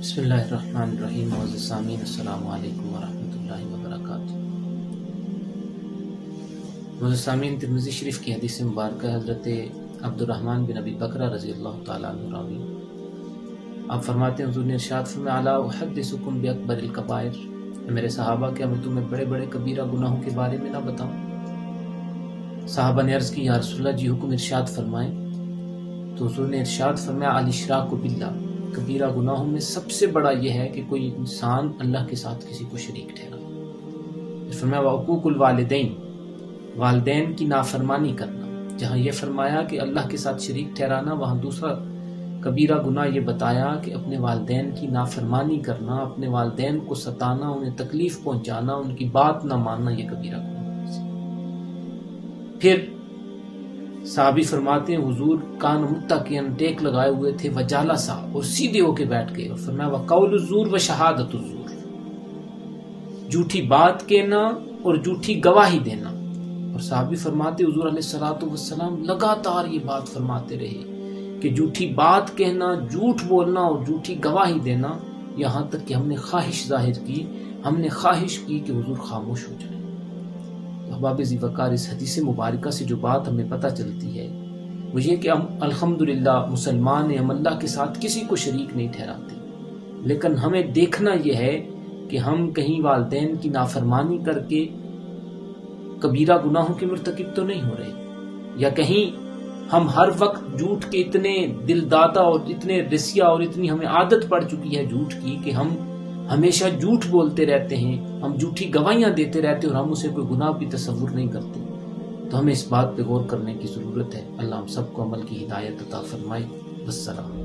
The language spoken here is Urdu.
بسم اللہ الرحمن الرحیم۔ معزز سامعین، السلام علیکم ورحمۃ اللہ وبرکاتہ۔ معزز سامعین، ترمذی شریف کی حدیث مبارکہ حضرت عبد الرحمن بن ابی بکرہ رضی اللہ تعالیٰ عنہ راوی، آپ فرماتے ہیں حضور نے ارشاد فرمایا الا احدثکم باکبر الکبائر، میرے صحابہ کیا میں تمہیں بڑے بڑے کبیرہ گناہوں کے بارے میں نہ بتاؤں؟ صحابہ نے عرض کی یا رسول اللہ جی حکم ارشاد فرمائیں۔ تو حضور نے ارشاد فرمایا الاشراک باللہ، کبیرہ گناہوں میں سب سے بڑا یہ ہے کہ کوئی انسان اللہ کے ساتھ کسی کو شریک ٹھہرائے۔ فرمایا وعقوق الوالدین، والدین کی نافرمانی کرنا۔ جہاں یہ فرمایا کہ اللہ کے ساتھ شریک ٹھہرانا، وہاں دوسرا کبیرہ گناہ یہ بتایا کہ اپنے والدین کی نافرمانی کرنا، اپنے والدین کو ستانا، انہیں تکلیف پہنچانا، ان کی بات نہ ماننا، یہ کبیرہ گناہ ہے۔ پھر صحابی فرماتے ہیں حضور کان متقین، ٹیک لگائے ہوئے تھے، وجالسا، اور سیدھے ہو کے بیٹھ گئے، اور فرمایا وقول الزور وشہادت الزور، جھوٹی بات کہنا اور جھوٹی گواہی دینا۔ اور صحابی فرماتے حضور علیہ الصلوۃ والسلام لگاتار یہ بات فرماتے رہے کہ جھوٹی بات کہنا، جھوٹ بولنا اور جھوٹی گواہی دینا، یہاں تک کہ ہم نے خواہش ظاہر کی، ہم نے خواہش کی کہ حضور خاموش ہو جائیں۔ احباب ذی وقار، اس حدیث مبارکہ سے جو بات ہمیں پتہ چلتی ہے وہ یہ کہ ہم الحمدللہ مسلمان ہیں، ہم اللہ کے ساتھ کسی کو شریک نہیں ٹھہراتے، لیکن ہمیں دیکھنا یہ ہے کہ ہم کہیں والدین کی نافرمانی کر کے کبیرہ گناہوں کے مرتکب تو نہیں ہو رہے، یا کہیں ہم ہر وقت جھوٹ کے اتنے دل دادا اور اتنے رسیا اور اتنی ہمیں عادت پڑ چکی ہے جھوٹ کی کہ ہم ہمیشہ جھوٹ بولتے رہتے ہیں، ہم جھوٹی گواہیاں دیتے رہتے ہیں اور ہم اسے کوئی گناہ بھی تصور نہیں کرتے۔ تو ہمیں اس بات پہ غور کرنے کی ضرورت ہے۔ اللہ ہم سب کو عمل کی ہدایت عطا فرمائے۔ والسلام۔